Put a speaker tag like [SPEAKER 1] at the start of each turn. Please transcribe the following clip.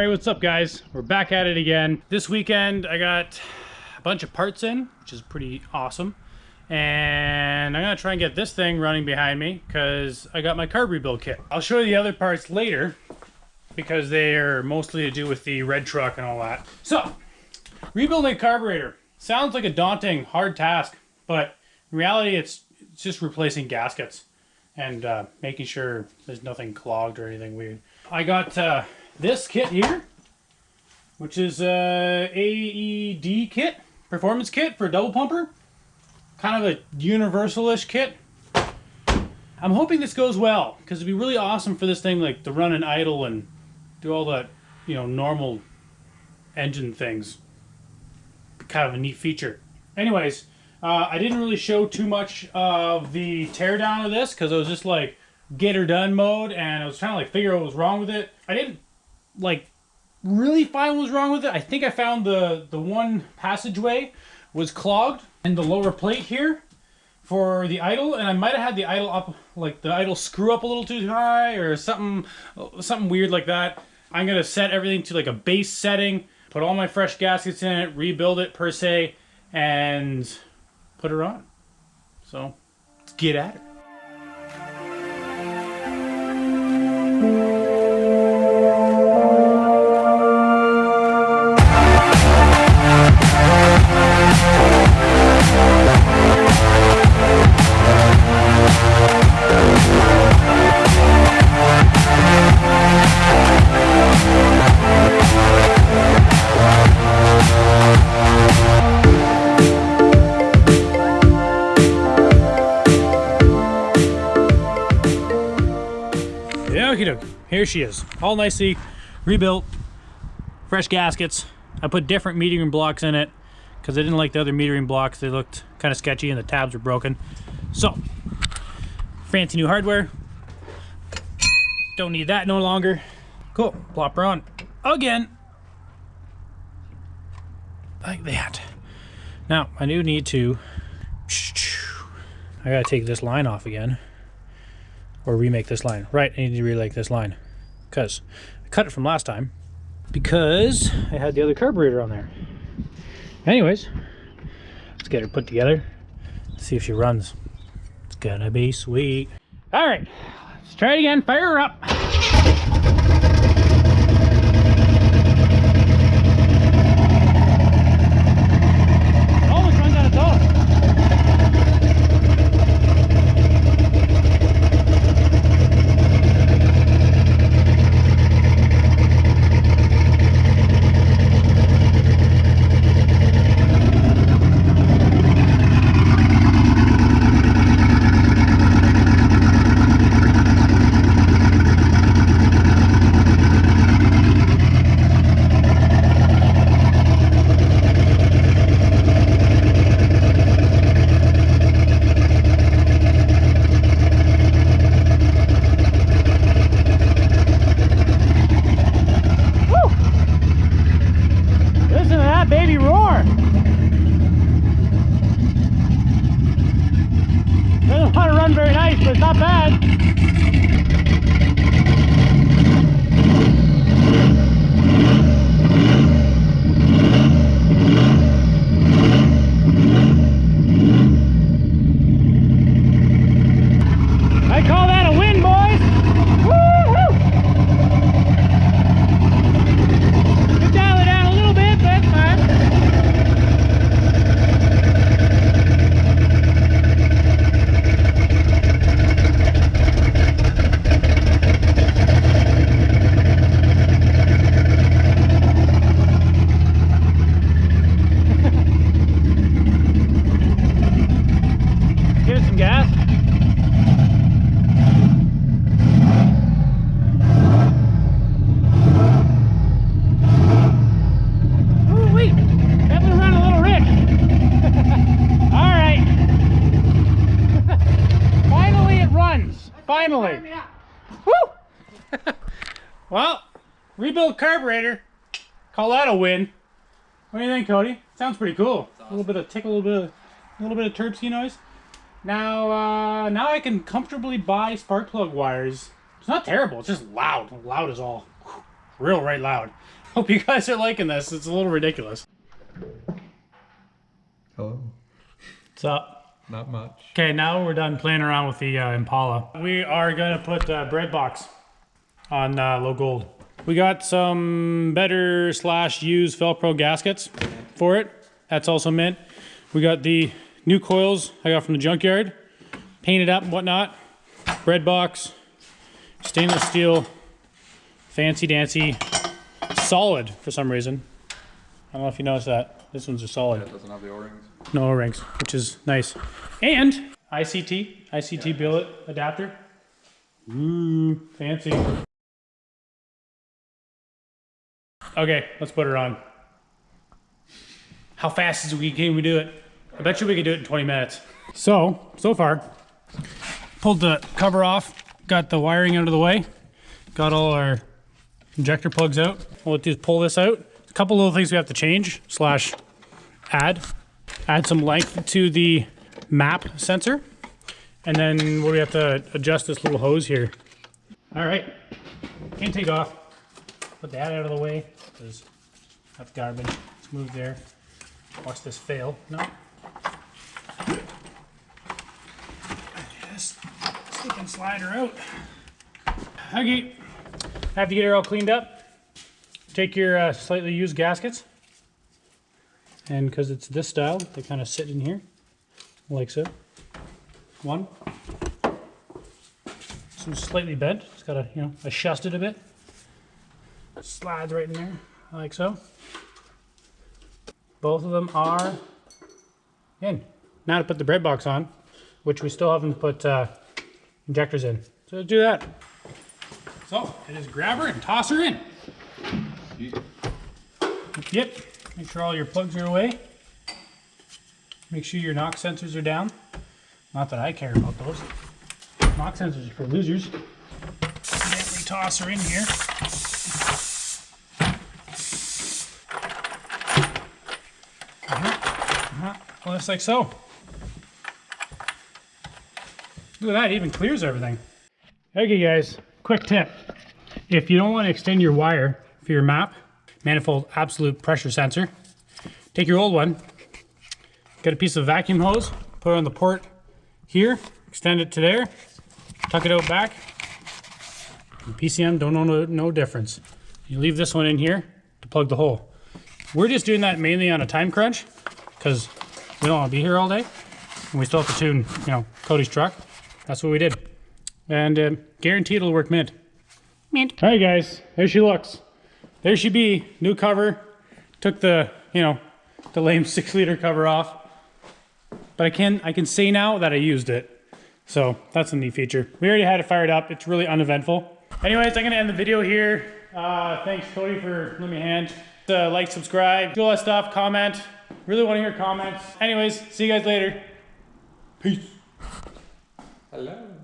[SPEAKER 1] Alright, what's up guys? We're back at it again. This weekend I got a bunch of parts in, which is pretty awesome. And I'm gonna try and get this thing running behind me because I got my carb rebuild kit. I'll show you the other parts later because they are mostly to do with the red truck and all that. So, rebuilding a carburetor. Sounds like a daunting, hard task, but in reality it's just replacing gaskets and making sure there's nothing clogged or anything weird. I got this kit here, which is a AED kit, performance kit for a double pumper. Kind of a universal-ish kit. I'm hoping this goes well, because it'd be really awesome for this thing like to run and idle and do all that, you know, normal engine things. Kind of a neat feature. Anyways, I didn't really show too much of the teardown of this, because I was just like get her done mode, and I was trying to like figure out what was wrong with it. I didn't like really find what was wrong with it. I think I found the one passageway was clogged and the lower plate here for the idle, and I might have had the idle up, like the idle screw up a little too high or something weird like that. I'm gonna set everything to like a base setting, put all my fresh gaskets in it, rebuild it per se, and put her on. So let's get at it. Here she is, all nicely rebuilt, fresh gaskets. I put different metering blocks in it because I didn't like the other metering blocks. They looked kind of sketchy and the tabs were broken. So, fancy new hardware. Don't need that no longer. Cool, plop her on again. Like that. Now, I do need to, I gotta take this line off again. Or remake this line. Right, I need to remake this line. Because I cut it from last time. Because I had the other carburetor on there. Anyways, let's get her put together. See if she runs. It's gonna be sweet. Alright, let's try it again. Fire her up. Almost runs out of total. Baby roar! Doesn't want to run very nice, but it's not bad. I call that a win, boys! Woo-hoo! Could dial it down a little bit, but that's fine. Give it some gas. Ooh, wait. That would run a little rich. All right. Finally it runs. Finally. Woo! Well, rebuild carburetor. Call that a win. What do you think, Cody? Sounds pretty cool. Awesome. A little bit of tickle, a little bit of terpsy noise. Now, now I can comfortably buy spark plug wires. It's not terrible. It's just loud. Loud as all. Real right loud. Hope you guys are liking this. It's a little ridiculous.
[SPEAKER 2] Hello.
[SPEAKER 1] What's up?
[SPEAKER 2] Not much.
[SPEAKER 1] Okay, now we're done playing around with the Impala. We are gonna put bread box on low gold. We got some better / used Velcro gaskets for it. That's also mint. We got the new coils I got from the junkyard, painted up and whatnot. Bread box, stainless steel, fancy dancy, solid for some reason. I don't know if you noticed that. This one's a solid.
[SPEAKER 2] Yeah, it doesn't have the O-rings.
[SPEAKER 1] No O-rings, which is nice. And ICT billet adapter. Ooh, fancy. Okay, let's put her on. How fast can we do it? I bet you we could do it in 20 minutes. So far, pulled the cover off, got the wiring out of the way, got all our injector plugs out. All we do is pull this out. A couple little things we have to change / add some length to the map sensor. And then we have to adjust this little hose here. All right, can't take off. Put that out of the way, because that's garbage. Let's move there. Watch this fail. No. Just slip and slide her out. Okay, have to get her all cleaned up. Take your slightly used gaskets. And because it's this style, they kind of sit in here, like so. One. So slightly bent. It's got to, adjust it a bit. Slides right in there, like so. Both of them are in. Now to put the bread box on, which we still haven't put injectors in. So let's do that. So I just grab her and toss her in. Yep. Make sure all your plugs are away. Make sure your knock sensors are down. Not that I care about those. Knock sensors are for losers. Gently toss her in here. Well, just like so. Look at that, it even clears everything. Okay guys, quick tip. If you don't want to extend your wire for your map, manifold absolute pressure sensor, take your old one, get a piece of vacuum hose, put it on the port here, extend it to there, tuck it out back. And PCM don't know no difference. You leave this one in here to plug the hole. We're just doing that mainly on a time crunch because we don't want to be here all day and we still have to tune, Cody's truck. That's what we did. And guarantee it'll work mint. Mint. All right guys, there she looks. There she be, new cover. Took the, the lame 6-liter cover off. But I can say now that I used it. So that's a neat feature. We already had it fired up. It's really uneventful. Anyways, I'm gonna end the video here. Thanks Cody for lending me a hand. Like, subscribe, do all that stuff, comment. Really wanna hear comments. Anyways, see you guys later. Peace.
[SPEAKER 2] Hello.